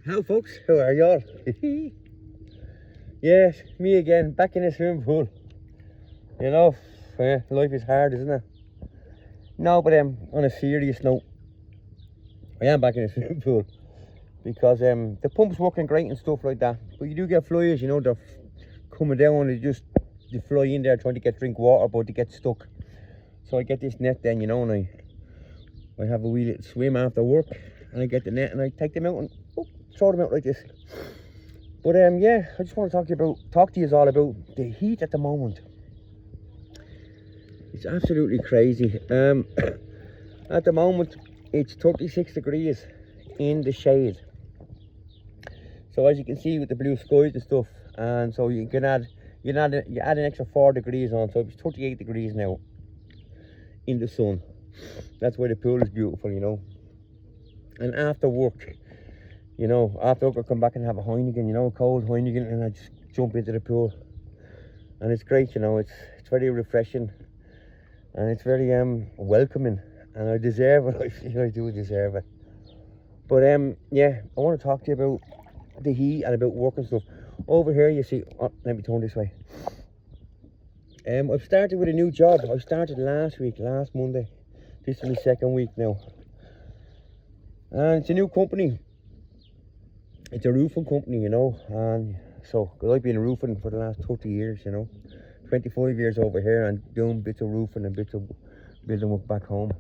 Hello folks, how are y'all? Yes, me again, back in the swimming pool. You know, life is hard, isn't it? No, but on a serious note, I am back in the swimming pool because the pump's working great and stuff like that. But you do get flies, you know, they're coming down and they fly in there trying to get drink water, but they get stuck. So I get this net then, you know, and I have a wee little swim after work, and I get the net and I take them out and throw them out like this. But yeah, I just want to talk to you all about the heat at the moment. It's absolutely crazy. At the moment, it's 36 degrees in the shade. So as you can see with the blue skies and stuff, and so you add an extra 4 degrees on, so it's 38 degrees now in the sun. That's why the pool is beautiful, you know. And after work, you know, after work I come back and have a Heineken, you know, a cold Heineken, and I just jump into the pool. And it's great, you know, it's very refreshing, and it's very welcoming, and I deserve it. I feel I do deserve it. But yeah, I want to talk to you about the heat and about work and stuff. Over here you see, let me turn this way. I've started with a new job. I started last Monday. This is my second week now. And it's a new company. It's a roofing company, you know, and so I've been roofing for the last 30 years, you know, 25 years over here, and doing bits of roofing and bits of building work back home.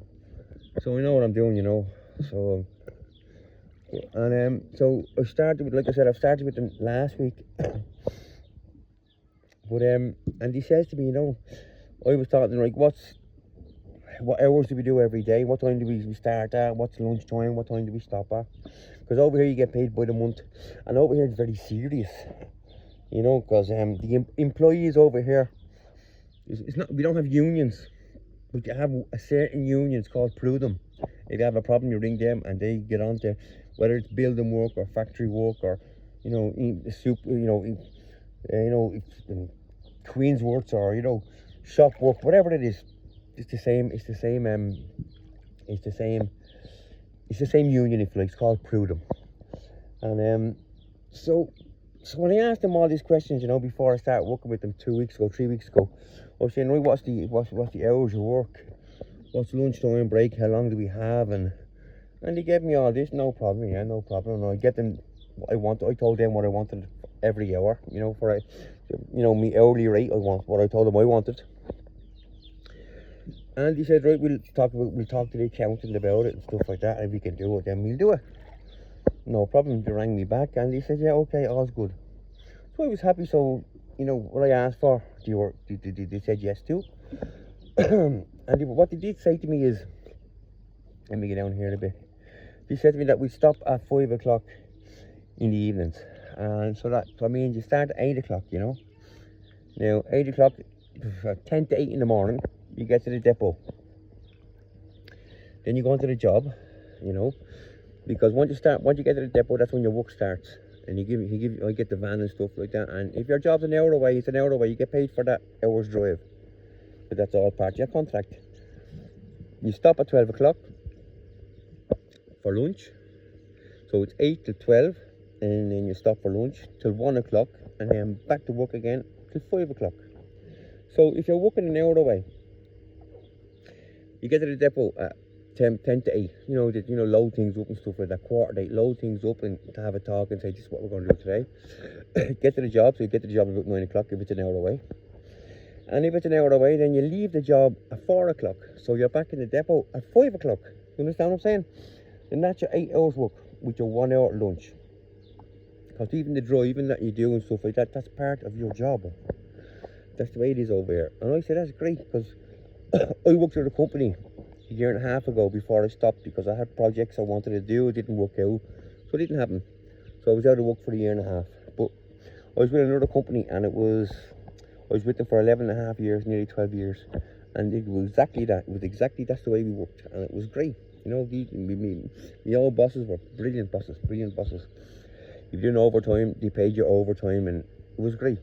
So I know what I'm doing, you know. So and so I started with, like I said, I've started with them last week. But and he says to me, you know, I was talking like, what hours do we do every day? What time do we start at? What's lunchtime? What time do we stop at? Because over here you get paid by the month, and over here it's very serious, you know, because the employees over here, it's not, we don't have unions, but you have a certain unions called Prudham. If you have a problem, you ring them and they get on to, whether it's building work or factory work or, you know, Queensworth or, you know, shop work, whatever it is. It's the same union, if you like. It's called Prudham. And so when I asked them all these questions, you know, before I started working with them 3 weeks ago, I was saying, right, what's the hours of work? What's lunchtime break? How long do we have? And they gave me all this, no problem, yeah, no problem. And I get them what I want. I told them what I wanted every hour, you know, for my hourly rate. I want what I told them I wanted. And he said, right, we'll talk to the accountant about it and stuff like that, and if we can do it, then we'll do it. No problem. They rang me back and he said, yeah, okay, all's good. So I was happy. So, you know, what I asked for, they said yes to. And what they did say to me is, let me get down here a bit. They said to me that we stop at 5 o'clock in the evenings. And so that means you start at 8 o'clock, you know. Now, 8 o'clock, 10 to 8 in the morning, you get to the depot. Then you go into the job, you know, because once you get to the depot, that's when your work starts. And I get the van and stuff like that. And if your job's an hour away, it's an hour away. You get paid for that hour's drive. But that's all part of your contract. You stop at 12 o'clock for lunch. So it's 8 to 12, and then you stop for lunch till 1 o'clock, and then back to work again till 5 o'clock. So if you're working an hour away, you get to the depot at 10 to 8, you know, load things up and stuff like that, quarter to 8, load things up and to have a talk and say, this is what we're going to do today. Get to the job, so you get to the job about 9 o'clock if it's an hour away. And if it's an hour away, then you leave the job at 4 o'clock, so you're back in the depot at 5 o'clock. You understand what I'm saying? And that's your 8 hours work with your 1 hour lunch. Because even the driving that you do and stuff like that, that's part of your job. That's the way it is over here. And I said, that's great, because I worked at a company a year and a half ago before I stopped, because I had projects I wanted to do. It didn't work out, so it didn't happen. So I was out of work for a year and a half. But I was with another company, and I was with them for 11 and a half years, nearly 12 years. And it was exactly that. It was exactly, that's the way we worked. And it was great. You know, the old bosses were brilliant bosses. If you did overtime, they paid you overtime, and it was great.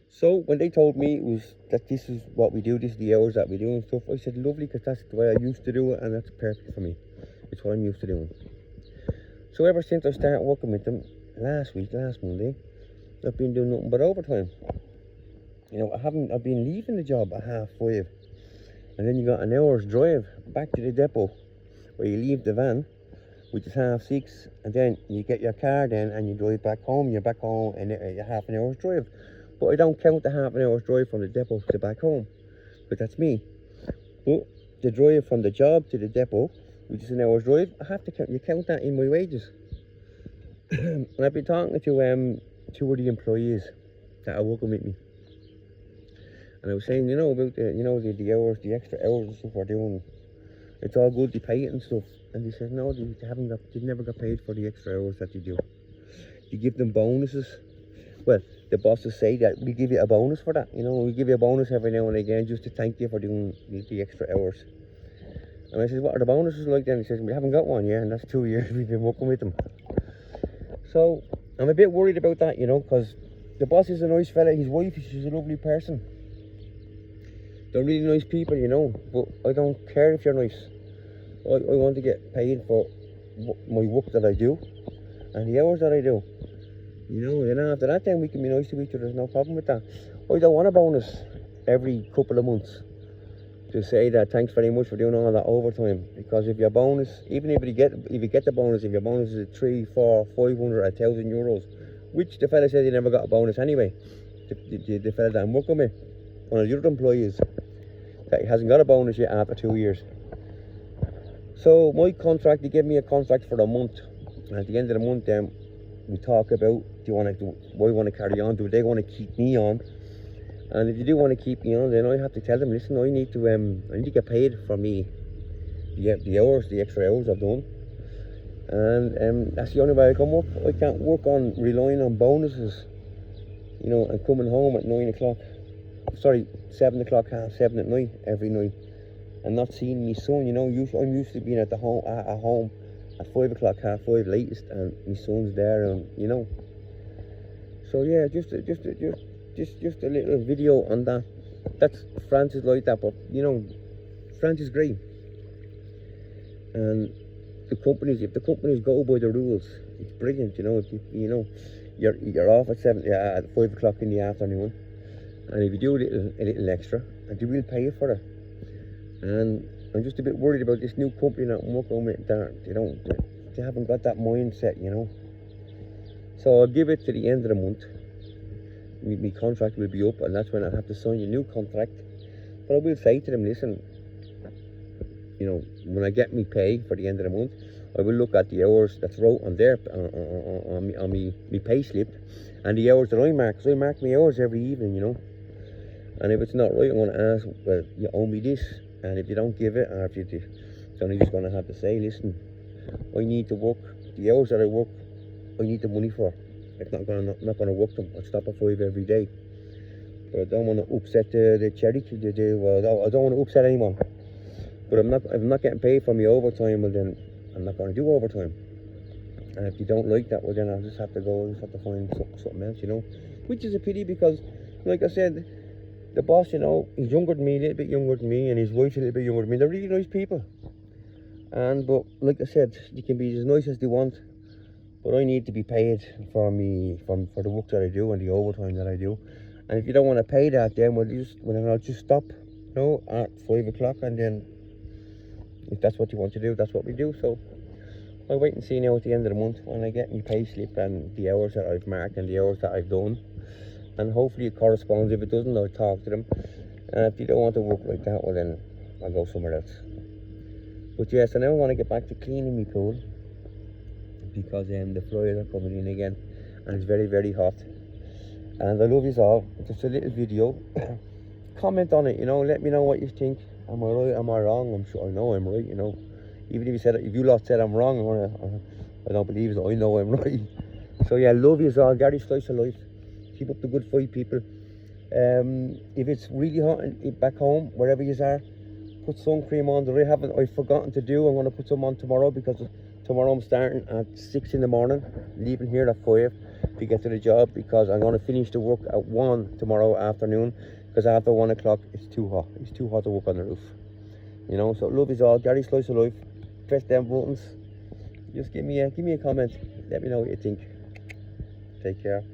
So when they told me it was that this is what we do, this is the hours that we do and stuff, I said, lovely, because that's the way I used to do it, and that's perfect for me. It's what I'm used to doing. So ever since I started working with them last Monday, I've been doing nothing but overtime. You know, I've been leaving the job at 5:30, and then you got an hour's drive back to the depot where you leave the van, which is 6:30, and then you get your car then and you drive back home. You're back home in half an hour's drive. But I don't count the half an hour's drive from the depot to back home, but that's me. But the drive from the job to the depot, which is an hour's drive, I have to count that in my wages. And I've been talking to 2 of the employees that are working with me, and I was saying, you know, about the hours, the extra hours and stuff we're doing. It's all good, they pay it and stuff. And they said no, they never got paid for the extra hours that they do. You give them bonuses. Well, the bosses say that we give you a bonus for that. You know, we give you a bonus every now and again just to thank you for doing the extra hours. And I said, what are the bonuses like then? He says, we haven't got one yet, and that's 2 years we've been working with them. So I'm a bit worried about that, you know, because the boss is a nice fella. His wife, she's a lovely person. They're really nice people, you know, but I don't care if you're nice. I want to get paid for my work that I do and the hours that I do. You know, then after that, then we can be nice to each other. There's no problem with that. I don't want a bonus every couple of months to say that thanks very much for doing all that overtime. Because if your bonus, even if you get the bonus, if your bonus is 300, 400, 500, 1,000 euros, which the fella said he never got a bonus anyway, the fella that I'm working with, one of the other employees, that he hasn't got a bonus yet after 2 years. So my contract, they gave me a contract for a month, and at the end of the month then we talk about, do I want to carry on, do they want to keep me on? And if they do want to keep me on, then I have to tell them, listen, I need to get paid for me the hours, the extra hours I've done. And that's the only way I can work. I can't work on relying on bonuses, you know, and coming home at 7 o'clock, 7:30 at night every night, and not seeing my son. You know, I'm used to being at home at 5 o'clock, 5:30 latest, and my son's there, and you know. So yeah, just a little video on that. That's France is like that, but you know, France is great, and if the companies go by the rules, it's brilliant. You know, you're off at 5 o'clock in the afternoon. And if you do a little extra, and they will pay you for it. And I'm just a bit worried about this new company that I'm working with. They haven't got that mindset, you know. So I'll give it to the end of the month. My contract will be up, and that's when I'll have to sign a new contract. But I will say to them, listen, you know, when I get me pay for the end of the month, I will look at the hours that's wrote on there on me pay slip, and the hours that I mark. So I mark my hours every evening, you know. And if it's not right, I'm going to ask, well, you owe me this. And if you don't give it, or if you do, then I'm just going to have to say, listen, I need to work. The hours that I work, I need the money for. If not going to work them, I'll stop at 5 every day. But I don't want to upset the charity. I don't want to upset anyone. But if I'm not getting paid for my overtime, well then I'm not going to do overtime. And if you don't like that, well then I'll just have to go. I'll just have to find something else, you know. Which is a pity because, like I said, the boss, you know, he's younger than me, a little bit younger than me, and his wife's a little bit younger than me. They're really nice people. But like I said, they can be as nice as they want. But I need to be paid for the work that I do and the overtime that I do. And if you don't want to pay that, then I'll just stop, you know, at 5 o'clock, and then if that's what you want to do, that's what we do. So I'll wait and see now at the end of the month when I get my pay slip and the hours that I've marked and the hours that I've done. And hopefully it corresponds. If it doesn't, I'll talk to them. And if you don't want to work like that, well then I'll go somewhere else. But yeah, so now I want to get back to cleaning my pool, because the flies are coming in again, and it's very, very hot. And I love you all. Just a little video. Comment on it, you know, let me know what you think. Am I right? Am I wrong? I'm sure I know I'm right, you know. Even if you lot said I'm wrong, I don't believe it. I know I'm right. So yeah, love you all. Gary Slice of Life. Keep up the good fight, people. If it's really hot back home, wherever you are, put sun cream on. I've forgotten to do. I'm going to put some on tomorrow, because tomorrow I'm starting at 6 in the morning, leaving here at 5 to get to the job, because I'm going to finish the work at 1 tomorrow afternoon, because after 1 o'clock it's too hot. It's too hot to work on the roof, you know. So love is all. Gary Slice of Life. Press them buttons. Just give me a comment. Let me know what you think. Take care.